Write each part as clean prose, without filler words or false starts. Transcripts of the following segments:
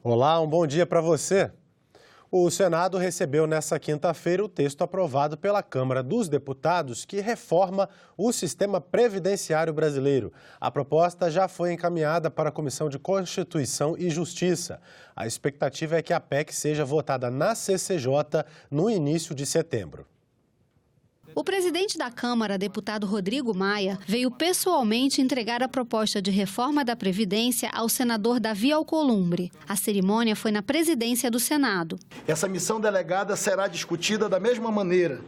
Olá, um bom dia para você. O Senado recebeu nesta quinta-feira o texto aprovado pela Câmara dos Deputados que reforma o sistema previdenciário brasileiro. A proposta já foi encaminhada para a Comissão de Constituição e Justiça. A expectativa é que a PEC seja votada na CCJ no início de setembro. O presidente da Câmara, deputado Rodrigo Maia, veio pessoalmente entregar a proposta de reforma da Previdência ao senador Davi Alcolumbre. A cerimônia foi na presidência do Senado. Essa missão delegada será discutida da mesma maneira,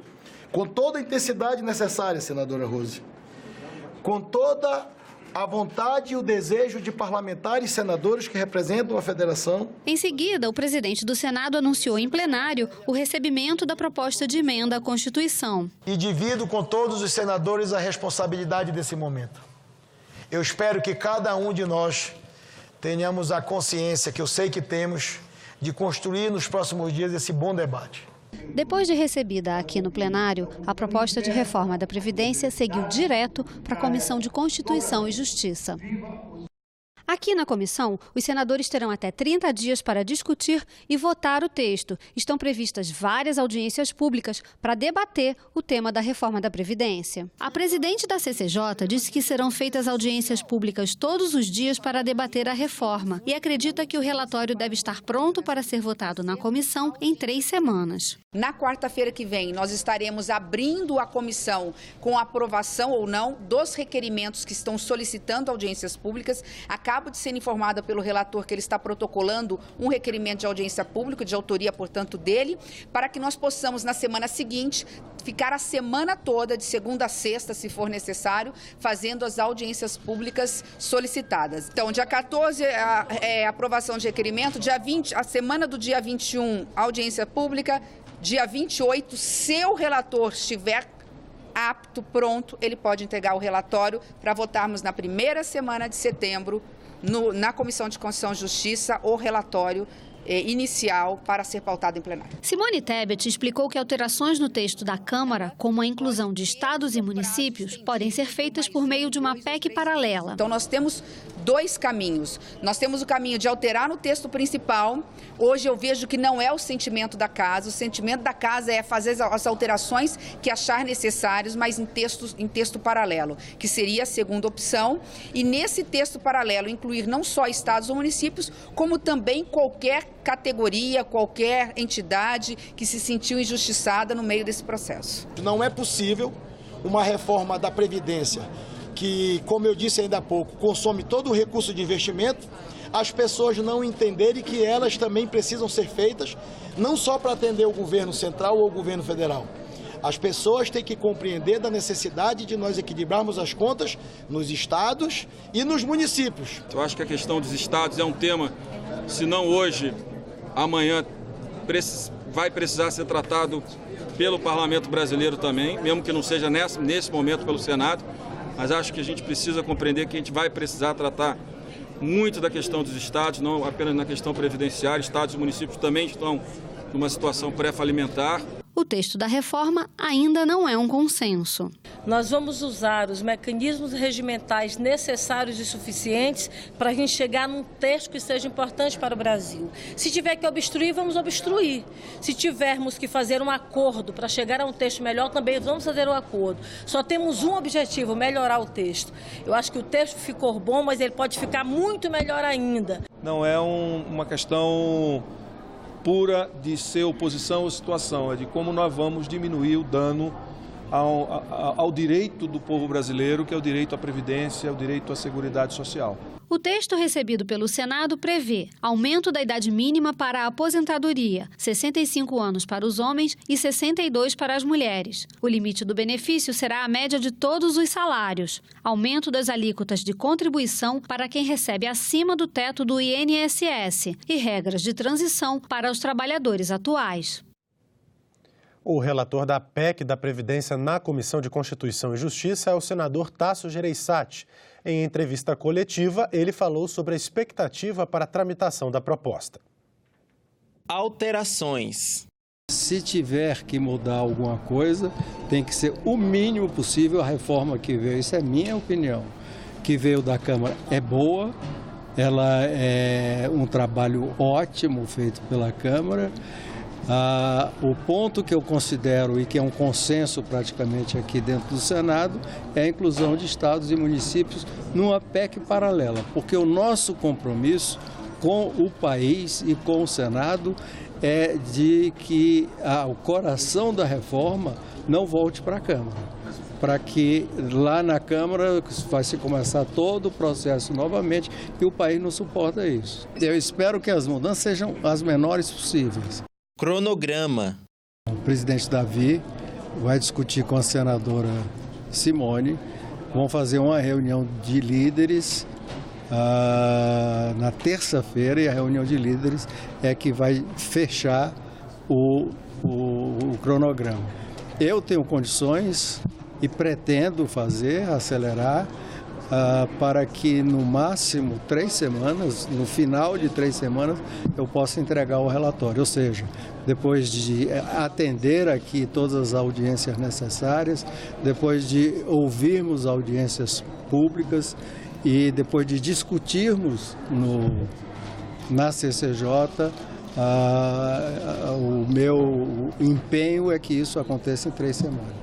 com toda a intensidade necessária, senadora Rose, com toda a vontade e o desejo de parlamentares e senadores que representam a federação. Em seguida, o presidente do Senado anunciou em plenário o recebimento da proposta de emenda à Constituição. E divido com todos os senadores a responsabilidade desse momento. Eu espero que cada um de nós tenhamos a consciência, que eu sei que temos, de construir nos próximos dias esse bom debate. Depois de recebida aqui no plenário, a proposta de reforma da Previdência seguiu direto para a Comissão de Constituição e Justiça. Aqui na comissão, os senadores terão até 30 dias para discutir e votar o texto. Estão previstas várias audiências públicas para debater o tema da reforma da Previdência. A presidente da CCJ disse que serão feitas audiências públicas todos os dias para debater a reforma e acredita que o relatório deve estar pronto para ser votado na comissão em 3 semanas. Na quarta-feira que vem, nós estaremos abrindo a comissão com aprovação ou não dos requerimentos que estão solicitando audiências públicas. Acabo de ser informada pelo relator que ele está protocolando um requerimento de audiência pública, de autoria, portanto, dele, para que nós possamos, na semana seguinte, ficar a semana toda, de segunda a sexta, se for necessário, fazendo as audiências públicas solicitadas. Então, dia 14, aprovação de requerimento, dia 20, a semana do dia 21, audiência pública, dia 28, se o relator estiver apto, pronto, ele pode entregar o relatório para votarmos na primeira semana de setembro, na Comissão de Constituição e Justiça, o relatório inicial para ser pautado em plenário. Simone Tebet explicou que alterações no texto da Câmara, como a inclusão de estados e municípios, podem ser feitas por meio de uma PEC paralela. Então, nós temos 2 caminhos. Nós temos o caminho de alterar no texto principal. Hoje eu vejo que não é o sentimento da casa. O sentimento da casa é fazer as alterações que achar necessárias, mas em texto paralelo, que seria a segunda opção. E nesse texto paralelo incluir não só estados ou municípios, como também qualquer categoria, qualquer entidade que se sentiu injustiçada no meio desse processo. Não é possível uma reforma da Previdência que, como eu disse ainda há pouco, consome todo o recurso de investimento, as pessoas não entenderem que elas também precisam ser feitas, não só para atender o governo central ou o governo federal. As pessoas têm que compreender da necessidade de nós equilibrarmos as contas nos estados e nos municípios. Eu acho que a questão dos estados é um tema, se não hoje, amanhã, vai precisar ser tratado pelo Parlamento brasileiro também, mesmo que não seja nesse momento pelo Senado. Mas acho que a gente precisa compreender que a gente vai precisar tratar muito da questão dos estados, não apenas na questão previdenciária. Estados e municípios também estão numa situação pré-falimentar. O texto da reforma ainda não é um consenso. Nós vamos usar os mecanismos regimentais necessários e suficientes para a gente chegar num texto que seja importante para o Brasil. Se tiver que obstruir, vamos obstruir. Se tivermos que fazer um acordo para chegar a um texto melhor, também vamos fazer um acordo. Só temos um objetivo, melhorar o texto. Eu acho que o texto ficou bom, mas ele pode ficar muito melhor ainda. Não é uma questão pura de ser oposição ou situação, é de como nós vamos diminuir o dano ao direito do povo brasileiro, que é o direito à previdência, o direito à seguridade social. O texto recebido pelo Senado prevê aumento da idade mínima para a aposentadoria, 65 anos para os homens e 62 para as mulheres. O limite do benefício será a média de todos os salários. Aumento das alíquotas de contribuição para quem recebe acima do teto do INSS e regras de transição para os trabalhadores atuais. O relator da PEC da Previdência na Comissão de Constituição e Justiça é o senador Tasso Gereissati. Em entrevista coletiva, ele falou sobre a expectativa para a tramitação da proposta. Alterações. Se tiver que mudar alguma coisa, tem que ser o mínimo possível a reforma que veio. Isso é minha opinião. Que veio da Câmara é boa, ela é um trabalho ótimo feito pela Câmara. O ponto que eu considero e que é um consenso praticamente aqui dentro do Senado é a inclusão de estados e municípios numa PEC paralela, porque o nosso compromisso com o país e com o Senado é de que o coração da reforma não volte para a Câmara, para que lá na Câmara vai se começar todo o processo novamente e o país não suporta isso. Eu espero que as mudanças sejam as menores possíveis. Cronograma. O presidente Davi vai discutir com a senadora Simone, vão fazer uma reunião de líderes na terça-feira, e a reunião de líderes é que vai fechar o cronograma. Eu tenho condições e pretendo acelerar, para que no máximo 3 semanas, no final de 3 semanas, eu possa entregar o relatório. Ou seja, depois de atender aqui todas as audiências necessárias, depois de ouvirmos audiências públicas e depois de discutirmos na CCJ, o meu empenho é que isso aconteça em 3 semanas.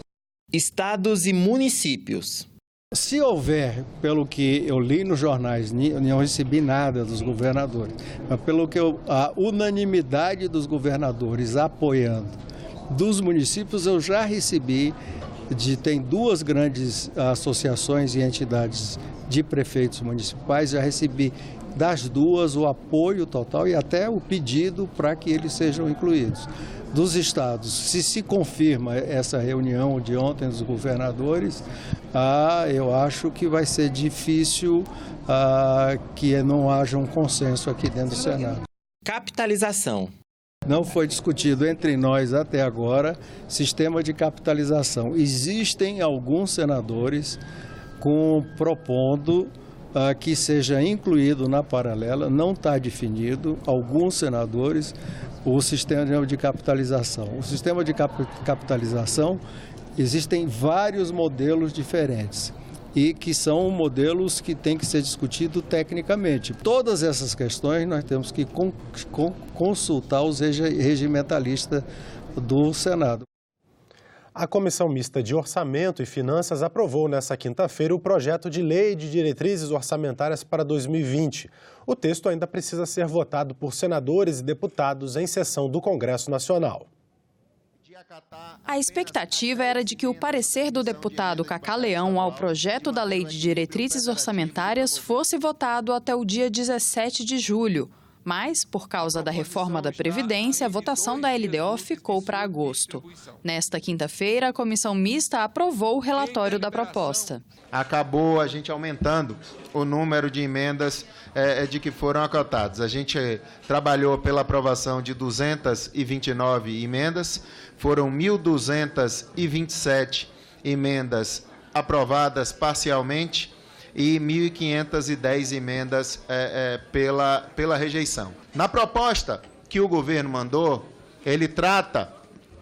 Estados e municípios. Se houver, pelo que eu li nos jornais, não recebi nada dos governadores, mas pelo que a unanimidade dos governadores apoiando, dos municípios eu já recebi, tem 2 grandes associações e entidades de prefeitos municipais, já recebi das 2 o apoio total e até o pedido para que eles sejam incluídos. Dos estados, se confirma essa reunião de ontem dos governadores, eu acho que vai ser difícil que não haja um consenso aqui dentro do Senado. Capitalização. Não foi discutido entre nós até agora sistema de capitalização. Existem alguns senadores propondo que seja incluído na paralela, não está definido, alguns senadores, o sistema de capitalização. O sistema de capitalização, existem vários modelos diferentes e que são modelos que têm que ser discutidos tecnicamente. Todas essas questões nós temos que consultar os regimentalistas do Senado. A Comissão Mista de Orçamento e Finanças aprovou nesta quinta-feira o projeto de lei de diretrizes orçamentárias para 2020. O texto ainda precisa ser votado por senadores e deputados em sessão do Congresso Nacional. A expectativa era de que o parecer do deputado Cacá Leão ao projeto da Lei de Diretrizes Orçamentárias fosse votado até o dia 17 de julho. Mas, por causa da reforma da Previdência, a votação da LDO ficou para agosto. Nesta quinta-feira, a Comissão Mista aprovou o relatório da proposta. Acabou a gente aumentando o número de emendas de que foram acotadas. A gente trabalhou pela aprovação de 229 emendas, foram 1.227 emendas aprovadas parcialmente, e 1.510 emendas pela rejeição. Na proposta que o governo mandou, ele trata,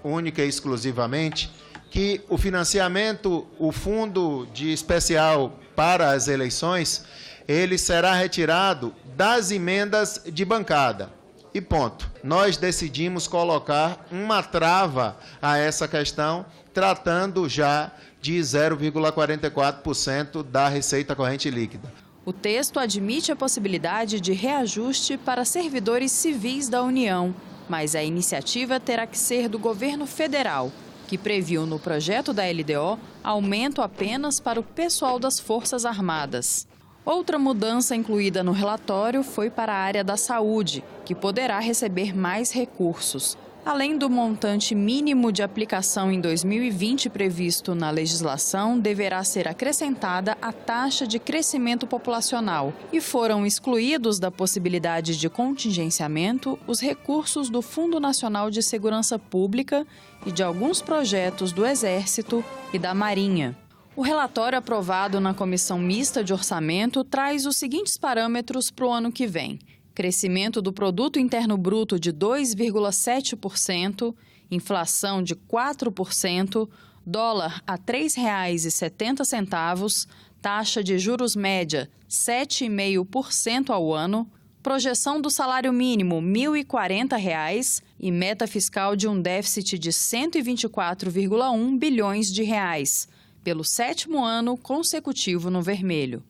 única e exclusivamente, que o financiamento, o fundo especial para as eleições, ele será retirado das emendas de bancada. E ponto. Nós decidimos colocar uma trava a essa questão, tratando já de 0,44% da receita corrente líquida. O texto admite a possibilidade de reajuste para servidores civis da União, mas a iniciativa terá que ser do governo federal, que previu no projeto da LDO aumento apenas para o pessoal das Forças Armadas. Outra mudança incluída no relatório foi para a área da saúde, que poderá receber mais recursos. Além do montante mínimo de aplicação em 2020 previsto na legislação, deverá ser acrescentada a taxa de crescimento populacional e foram excluídos da possibilidade de contingenciamento os recursos do Fundo Nacional de Segurança Pública e de alguns projetos do Exército e da Marinha. O relatório aprovado na Comissão Mista de Orçamento traz os seguintes parâmetros para o ano que vem: crescimento do Produto Interno Bruto de 2,7%, inflação de 4%, dólar a R$ 3,70, taxa de juros média 7,5% ao ano, projeção do salário mínimo R$ 1.040 e meta fiscal de um déficit de 124,1 bilhões de reais, pelo 7º ano consecutivo no vermelho.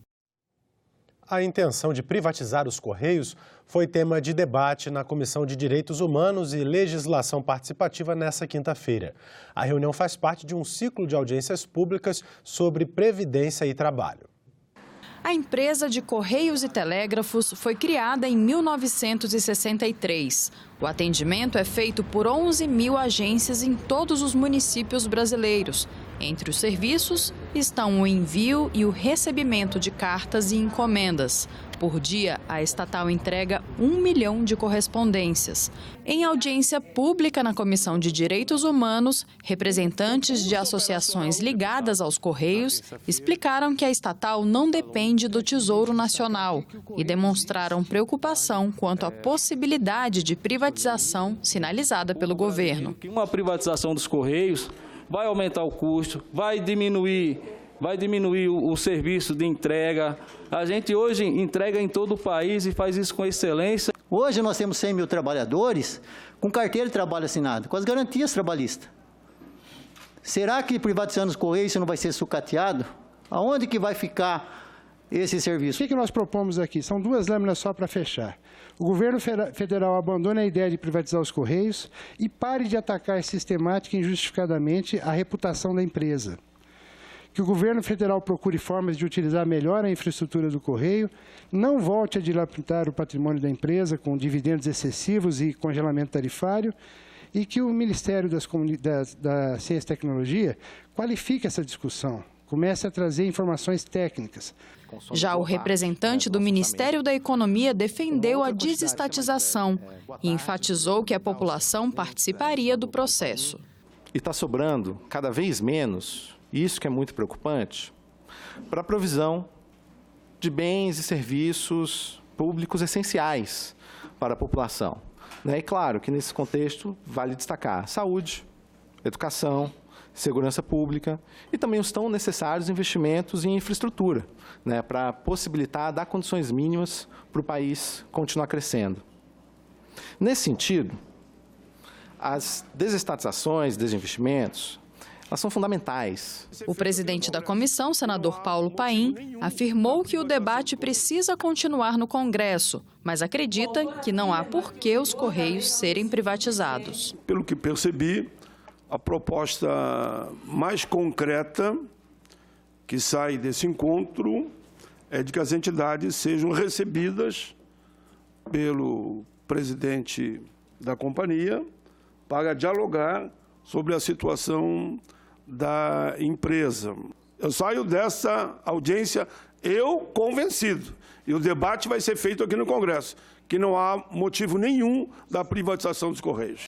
A intenção de privatizar os Correios foi tema de debate na Comissão de Direitos Humanos e Legislação Participativa nesta quinta-feira. A reunião faz parte de um ciclo de audiências públicas sobre Previdência e Trabalho. A empresa de Correios e Telégrafos foi criada em 1963. O atendimento é feito por 11 mil agências em todos os municípios brasileiros. Entre os serviços estão o envio e o recebimento de cartas e encomendas. Por dia, a estatal entrega 1 milhão de correspondências. Em audiência pública na Comissão de Direitos Humanos, representantes de associações ligadas aos Correios explicaram que a estatal não depende do Tesouro Nacional e demonstraram preocupação quanto à possibilidade de privatização sinalizada pelo governo. Uma privatização dos Correios vai aumentar o custo, vai diminuir o serviço de entrega. A gente hoje entrega em todo o país e faz isso com excelência. Hoje nós temos 100 mil trabalhadores com carteira de trabalho assinada, com as garantias trabalhistas. Será que privatizando os Correios isso não vai ser sucateado? Aonde que vai ficar esse serviço? O que nós propomos aqui? São 2 lâminas só para fechar. O governo federal abandone a ideia de privatizar os Correios e pare de atacar sistemática e injustificadamente a reputação da empresa. Que o governo federal procure formas de utilizar melhor a infraestrutura do Correio, não volte a dilapidar o patrimônio da empresa com dividendos excessivos e congelamento tarifário, e que o Ministério da Ciência e Tecnologia qualifique essa discussão, comece a trazer informações técnicas. Já o representante do Ministério da Economia defendeu a desestatização e enfatizou que a população participaria do processo. E está sobrando cada vez menos, isso que é muito preocupante, para a provisão de bens e serviços públicos essenciais para a população. E claro que nesse contexto vale destacar saúde, educação, segurança pública e também os tão necessários investimentos em infraestrutura, para possibilitar dar condições mínimas para o país continuar crescendo. Nesse sentido, as desestatizações, desinvestimentos, elas são fundamentais. O presidente da comissão, senador Paulo Paim, afirmou que o debate precisa continuar no Congresso, mas acredita que não há por que os Correios serem privatizados. Pelo que percebi, a proposta mais concreta que sai desse encontro é de que as entidades sejam recebidas pelo presidente da companhia para dialogar sobre a situação da empresa. Eu saio dessa audiência convencido, e o debate vai ser feito aqui no Congresso, que não há motivo nenhum da privatização dos Correios.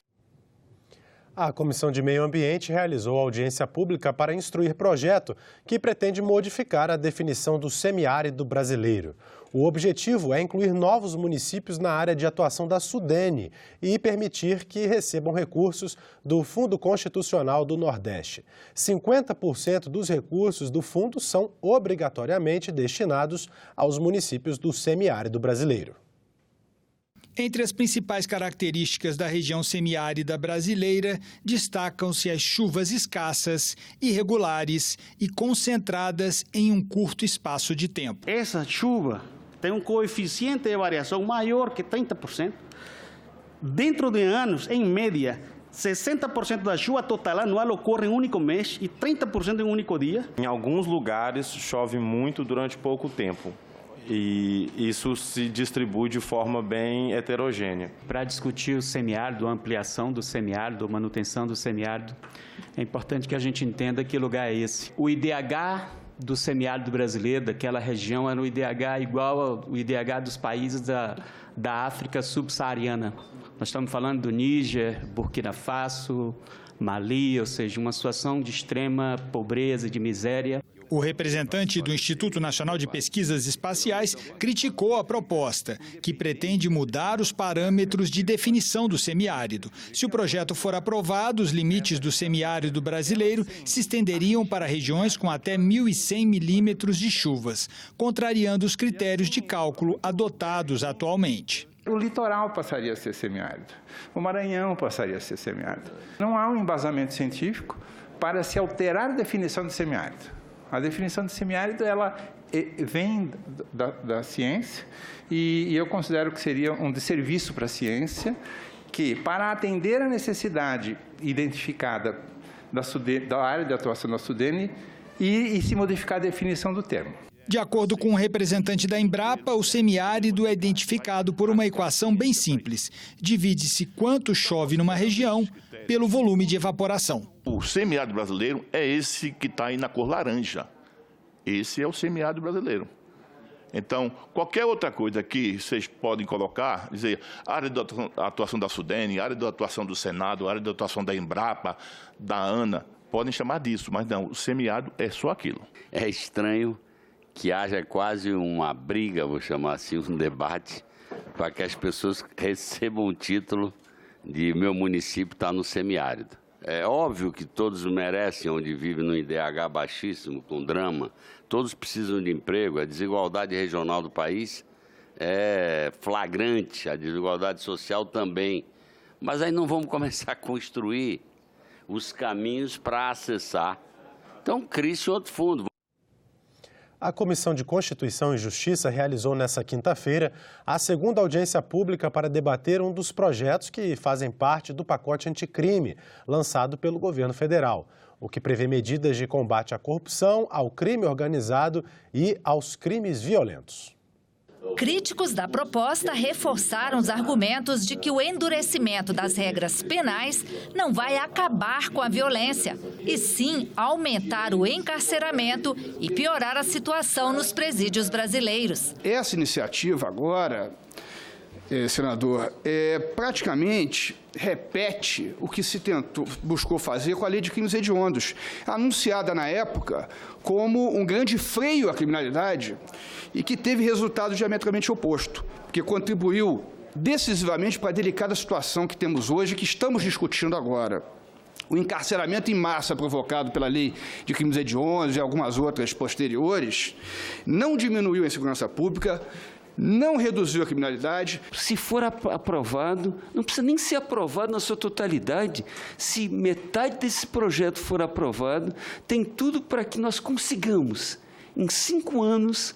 A Comissão de Meio Ambiente realizou audiência pública para instruir projeto que pretende modificar a definição do semiárido brasileiro. O objetivo é incluir novos municípios na área de atuação da SUDENE e permitir que recebam recursos do Fundo Constitucional do Nordeste. 50% dos recursos do fundo são obrigatoriamente destinados aos municípios do semiárido brasileiro. Entre as principais características da região semiárida brasileira, destacam-se as chuvas escassas, irregulares e concentradas em um curto espaço de tempo. Essa chuva tem um coeficiente de variação maior que 30%. Dentro de anos, em média, 60% da chuva total anual ocorre em um único mês e 30% em um único dia. Em alguns lugares chove muito durante pouco tempo. E isso se distribui de forma bem heterogênea. Para discutir o semiárido, a ampliação do semiárido, a manutenção do semiárido, é importante que a gente entenda que lugar é esse. O IDH do semiárido brasileiro, daquela região, era o IDH igual ao IDH dos países da África subsaariana. Nós estamos falando do Níger, Burkina Faso, Mali, ou seja, uma situação de extrema pobreza, de miséria. O representante do Instituto Nacional de Pesquisas Espaciais criticou a proposta, que pretende mudar os parâmetros de definição do semiárido. Se o projeto for aprovado, os limites do semiárido brasileiro se estenderiam para regiões com até 1.100 milímetros de chuvas, contrariando os critérios de cálculo adotados atualmente. O litoral passaria a ser semiárido, o Maranhão passaria a ser semiárido. Não há um embasamento científico para se alterar a definição de semiárido. A definição de semiárido, ela vem da ciência e eu considero que seria um desserviço para a ciência que, para atender a necessidade identificada da área de atuação da SUDENE e se modificar a definição do termo. De acordo com o representante da Embrapa, o semiárido é identificado por uma equação bem simples. Divide-se quanto chove numa região pelo volume de evaporação. O semiárido brasileiro é esse que está aí na cor laranja. Esse é o semiárido brasileiro. Então, qualquer outra coisa que vocês podem colocar, dizer, área de atuação da SUDENE, área de atuação do Senado, área de atuação da Embrapa, da ANA, podem chamar disso, mas não, o semiárido é só aquilo. É estranho que haja quase uma briga, vou chamar assim, um debate, para que as pessoas recebam o título de meu município está no semiárido. É óbvio que todos merecem, onde vivem no IDH baixíssimo, com drama, todos precisam de emprego, a desigualdade regional do país é flagrante, a desigualdade social também. Mas aí não vamos começar a construir os caminhos para acessar. Então, crie-se outro fundo. A Comissão de Constituição e Justiça realizou nesta quinta-feira a segunda audiência pública para debater um dos projetos que fazem parte do pacote anticrime lançado pelo governo federal, o que prevê medidas de combate à corrupção, ao crime organizado e aos crimes violentos. Críticos da proposta reforçaram os argumentos de que o endurecimento das regras penais não vai acabar com a violência, e sim aumentar o encarceramento e piorar a situação nos presídios brasileiros. Essa iniciativa agora, senador, praticamente repete o que se buscou fazer com a Lei de Crimes Hediondos, anunciada na época como um grande freio à criminalidade e que teve resultado diametralmente oposto, porque contribuiu decisivamente para a delicada situação que temos hoje e que estamos discutindo agora. O encarceramento em massa provocado pela Lei de Crimes Hediondos e algumas outras posteriores não diminuiu a insegurança pública, não reduziu a criminalidade. Se for aprovado, não precisa nem ser aprovado na sua totalidade. Se metade desse projeto for aprovado, tem tudo para que nós consigamos, em 5 anos,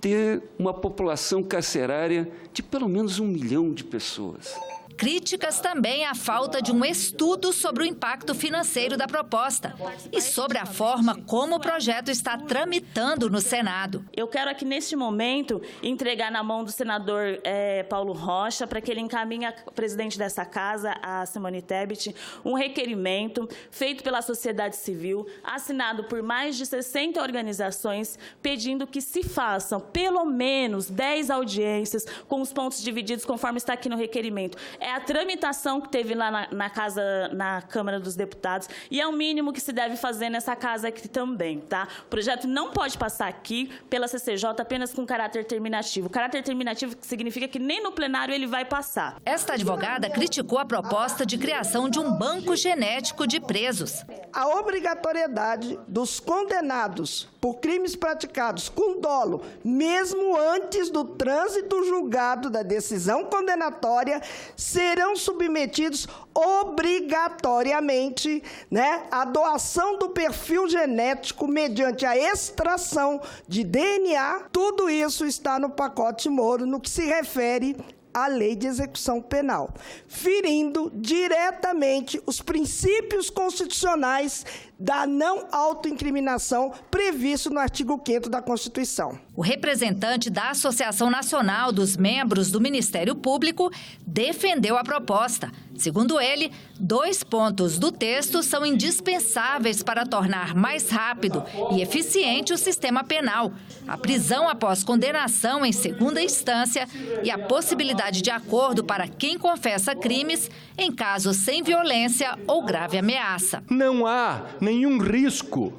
ter uma população carcerária de pelo menos 1 milhão de pessoas. Críticas também à falta de um estudo sobre o impacto financeiro da proposta e sobre a forma como o projeto está tramitando no Senado. Eu quero aqui, neste momento, entregar na mão do senador Paulo Rocha, para que ele encaminhe ao presidente dessa casa, a Simone Tebet, um requerimento feito pela sociedade civil, assinado por mais de 60 organizações, pedindo que se façam pelo menos 10 audiências com os pontos divididos, conforme está aqui no requerimento. É a tramitação que teve lá na Câmara dos Deputados e é o mínimo que se deve fazer nessa casa aqui também, tá? O projeto não pode passar aqui pela CCJ apenas com caráter terminativo. Caráter terminativo significa que nem no plenário ele vai passar. Esta advogada criticou a proposta de criação de um banco genético de presos. A obrigatoriedade dos condenados por crimes praticados com dolo, mesmo antes do trânsito julgado da decisão condenatória, serão submetidos obrigatoriamente, à doação do perfil genético mediante a extração de DNA. Tudo isso está no pacote Moro, no que se refere à Lei de Execução Penal, ferindo diretamente os princípios constitucionais da não autoincriminação previsto no artigo 5º da Constituição. O representante da Associação Nacional dos Membros do Ministério Público defendeu a proposta. Segundo ele, 2 pontos do texto são indispensáveis para tornar mais rápido e eficiente o sistema penal: a prisão após condenação em segunda instância e a possibilidade de acordo para quem confessa crimes em casos sem violência ou grave ameaça. Não há nenhum risco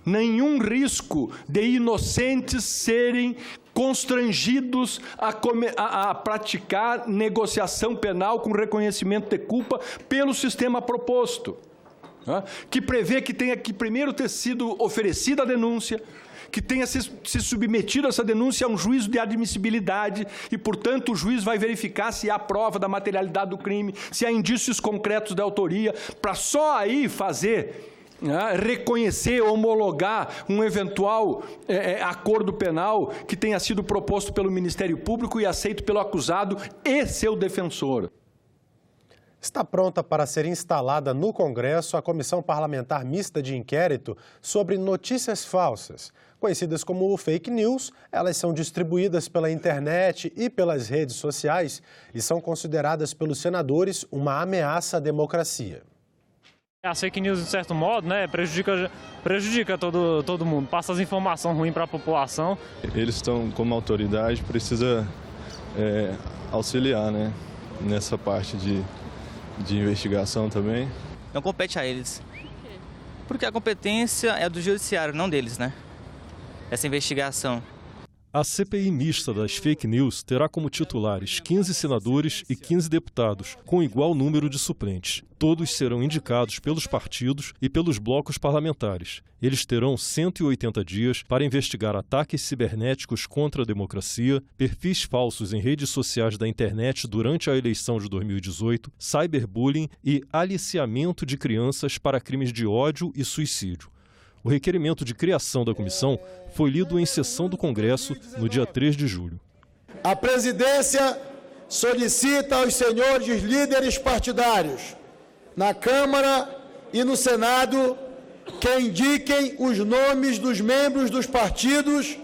nenhum risco de inocentes serem constrangidos a praticar negociação penal com reconhecimento de culpa pelo sistema proposto, que prevê que tenha que primeiro ter sido oferecida a denúncia, que tenha se submetido essa denúncia a um juízo de admissibilidade e, portanto, o juiz vai verificar se há prova da materialidade do crime, se há indícios concretos de autoria, para só aí fazer, reconhecer, homologar um eventual acordo penal que tenha sido proposto pelo Ministério Público e aceito pelo acusado e seu defensor. Está pronta para ser instalada no Congresso a Comissão Parlamentar Mista de Inquérito sobre notícias falsas. Conhecidas como fake news, elas são distribuídas pela internet e pelas redes sociais e são consideradas pelos senadores uma ameaça à democracia. As fake news, de certo modo, prejudica todo mundo, passa as informações ruins para a população. Eles estão como autoridade, precisa auxiliar, né, nessa parte de investigação também. Não compete a eles. Porque a competência é do judiciário, não deles, né? Essa investigação. A CPI mista das fake news terá como titulares 15 senadores e 15 deputados, com igual número de suplentes. Todos serão indicados pelos partidos e pelos blocos parlamentares. Eles terão 180 dias para investigar ataques cibernéticos contra a democracia, perfis falsos em redes sociais da internet durante a eleição de 2018, cyberbullying e aliciamento de crianças para crimes de ódio e suicídio. O requerimento de criação da comissão foi lido em sessão do Congresso no dia 3 de julho. A presidência solicita aos senhores líderes partidários, na Câmara e no Senado, que indiquem os nomes dos membros dos partidos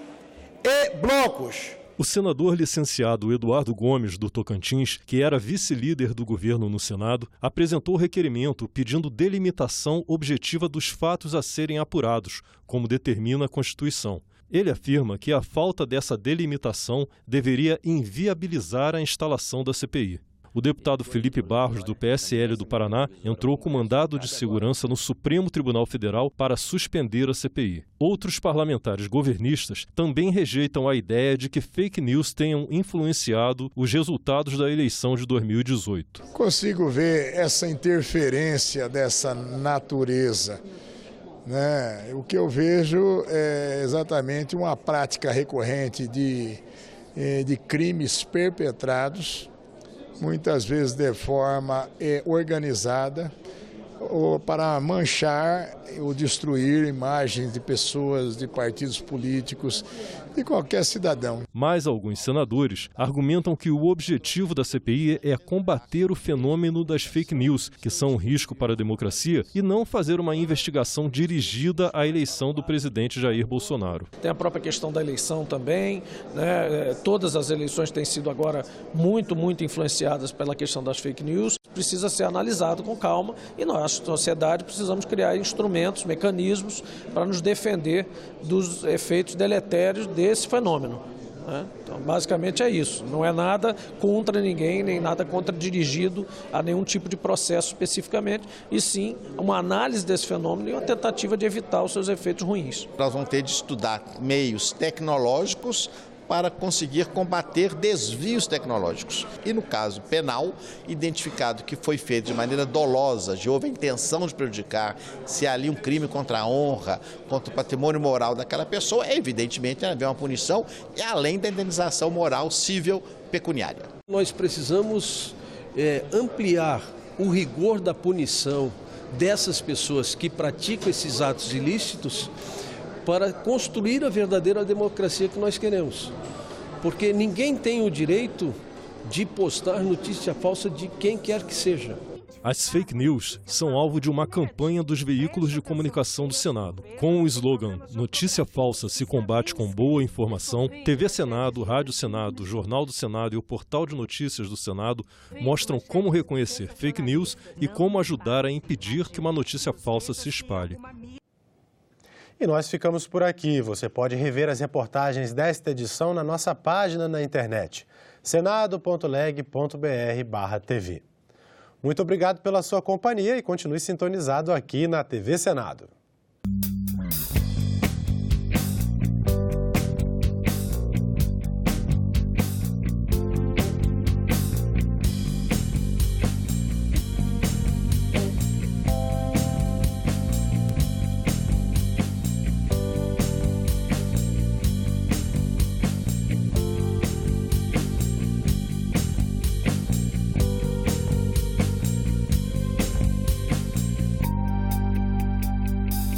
e blocos. O senador licenciado Eduardo Gomes, do Tocantins, que era vice-líder do governo no Senado, apresentou o requerimento pedindo delimitação objetiva dos fatos a serem apurados, como determina a Constituição. Ele afirma que a falta dessa delimitação deveria inviabilizar a instalação da CPI. O deputado Felipe Barros, do PSL do Paraná, entrou com mandado de segurança no Supremo Tribunal Federal para suspender a CPI. Outros parlamentares governistas também rejeitam a ideia de que fake news tenham influenciado os resultados da eleição de 2018. Consigo ver essa interferência dessa natureza, né? O que eu vejo é exatamente uma prática recorrente de crimes perpetrados, muitas vezes de forma organizada, ou para manchar ou destruir imagens de pessoas, de partidos políticos, de qualquer cidadão. Mas alguns senadores argumentam que o objetivo da CPI é combater o fenômeno das fake news, que são um risco para a democracia, e não fazer uma investigação dirigida à eleição do presidente Jair Bolsonaro. Tem a própria questão da eleição também, né? Todas as eleições têm sido agora muito influenciadas pela questão das fake news. Precisa ser analisado com calma e nós, sociedade, precisamos criar instrumentos, mecanismos para nos defender dos efeitos deletérios desse fenômeno. Então, basicamente é isso. Não é nada contra ninguém, nem nada contra dirigido a nenhum tipo de processo especificamente, e sim uma análise desse fenômeno e uma tentativa de evitar os seus efeitos ruins. Nós vamos ter de estudar meios tecnológicos para conseguir combater desvios tecnológicos. E no caso penal, identificado que foi feito de maneira dolosa, de houve a intenção de prejudicar, se há ali um crime contra a honra, contra o patrimônio moral daquela pessoa, evidentemente deve haver uma punição, e além da indenização moral civil pecuniária. Nós precisamos ampliar o rigor da punição dessas pessoas que praticam esses atos ilícitos para construir a verdadeira democracia que nós queremos. Porque ninguém tem o direito de postar notícia falsa de quem quer que seja. As fake news são alvo de uma campanha dos veículos de comunicação do Senado. Com o slogan "Notícia falsa se combate com boa informação", TV Senado, Rádio Senado, Jornal do Senado e o Portal de Notícias do Senado mostram como reconhecer fake news e como ajudar a impedir que uma notícia falsa se espalhe. E nós ficamos por aqui. Você pode rever as reportagens desta edição na nossa página na internet, senado.leg.br/tv. Muito obrigado pela sua companhia e continue sintonizado aqui na TV Senado.